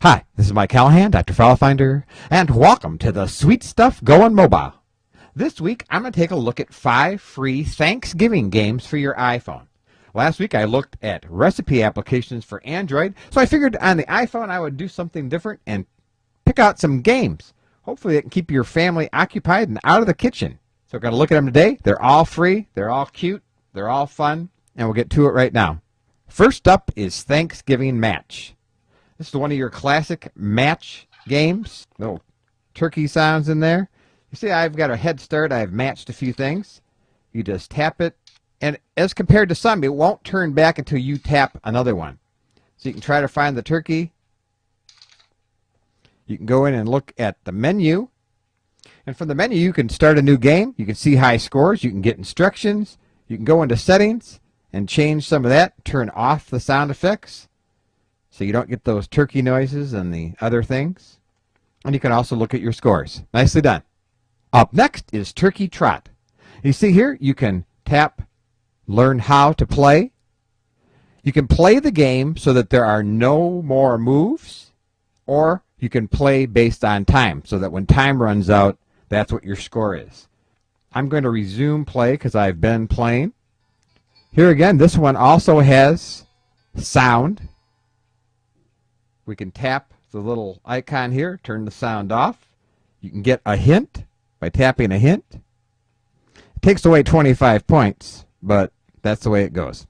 Hi, this is Mike Callahan, Dr. File Finder, and welcome to the Sweet Stuff Going Mobile. This week, I'm going to take a look at 5 free Thanksgiving games for your iPhone. Last week, I looked at recipe applications for Android, so I figured on the iPhone I would do something different and pick out some games. Hopefully, it can keep your family occupied and out of the kitchen. So we're going to look at them today. They're all free, they're all cute, they're all fun, and we'll get to it right now. First up is Thanksgiving Match. This is one of your classic match games. Little turkey sounds in there. You see, I've got a head start. I've matched a few things. You just tap it, and as compared to some, it won't turn back until you tap another one. So you can try to find the turkey. You can go in and look at the menu. And from the menu, you can start a new game. You can see high scores. You can get instructions. You can go into settings and change some of that. Turn off the sound effects, so you don't get those turkey noises and the other things. And you can also look at your scores. Nicely done. Up next is Turkey Trot. You see here, you can tap Learn How to Play. You can play the game so that there are no more moves, or you can play based on time, so that when time runs out, that's what your score is. I'm going to resume play because I've been playing. Here again, this one also has sound. We can tap the little icon here, turn the sound off. You can get a hint by tapping a hint. It takes away 25 points, but that's the way it goes.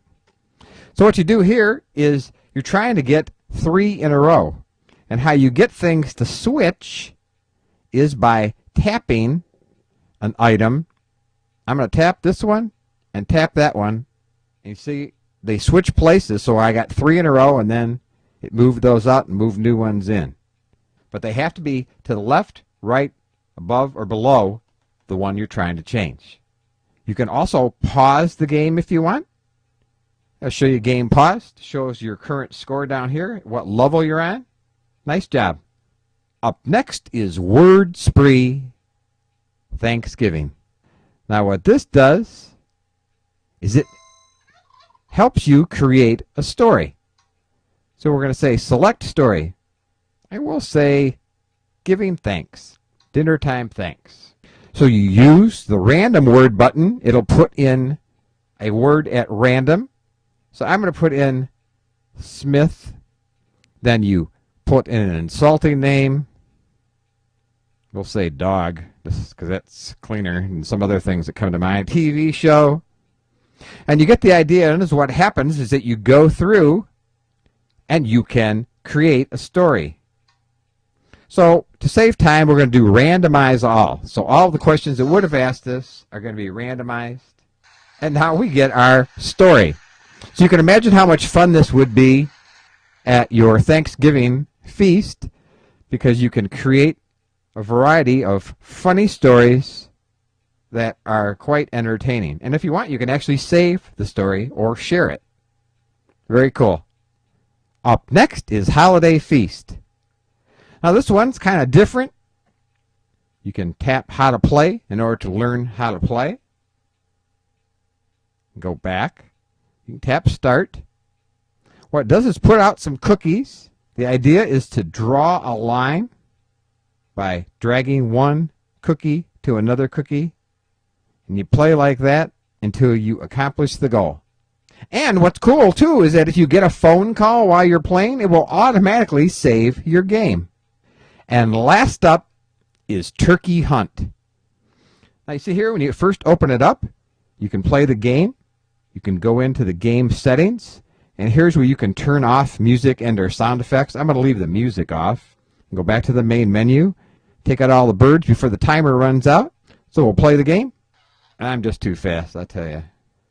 So what you do here is you're trying to get 3 in a row. And how you get things to switch is by tapping an item. I'm going to tap this one and tap that one. And you see, they switch places, so I got 3 in a row, and then it moved those out and moved new ones in. But they have to be to the left, right, above, or below the one you're trying to change. You can also pause the game if you want. I'll show you game paused. Shows your current score down here, what level you're on. Nice job. Up next is Word Spree Thanksgiving. Now what this does is it helps you create a story. So we're going to say select story. I will say giving thanks. Dinner time thanks. So you use the random word button. It'll put in a word at random. So I'm going to put in Smith. Then you put in an insulting name. We'll say dog, because that's cleaner, and some other things that come to mind. TV show. And you get the idea, and what happens is that you go through and you can create a story. So to save time, we're going to do randomize all. So all the questions that would have asked us are going to be randomized. And now we get our story. So you can imagine how much fun this would be at your Thanksgiving feast, because you can create a variety of funny stories that are quite entertaining. And if you want, you can actually save the story or share it. Very cool. Up next is Holiday Feast. Now this one's kind of different. You can tap How to Play in order to learn how to play. Go back. You can tap Start. What it does is put out some cookies. The idea is to draw a line by dragging one cookie to another cookie. And you play like that until you accomplish the goal. And what's cool, too, is that if you get a phone call while you're playing, it will automatically save your game. And last up is Turkey Hunt. Now, you see here, when you first open it up, you can play the game. You can go into the game settings. And here's where you can turn off music and or sound effects. I'm going to leave the music off. Go back to the main menu. Take out all the birds before the timer runs out. So we'll play the game. I'm just too fast, I tell you.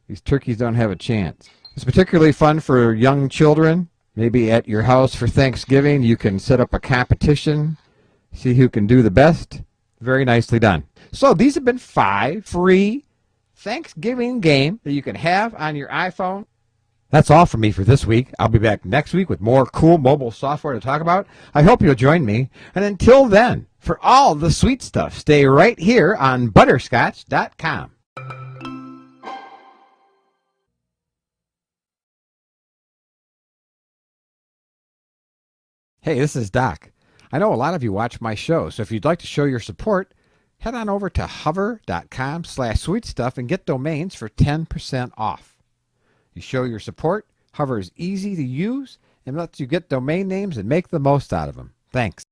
These turkeys don't have a chance. It's particularly fun for young children. Maybe at your house for Thanksgiving, you can set up a competition, see who can do the best. Very nicely done. So these have been 5 free Thanksgiving games that you can have on your iPhone. That's all from me for this week. I'll be back next week with more cool mobile software to talk about. I hope you'll join me. And until then, for all the sweet stuff, stay right here on butterscotch.com. Hey, this is Doc. I know a lot of you watch my show, so if you'd like to show your support, head on over to hover.com/sweetstuff and get domains for 10% off. You show your support. Hover is easy to use and lets you get domain names and make the most out of them. Thanks.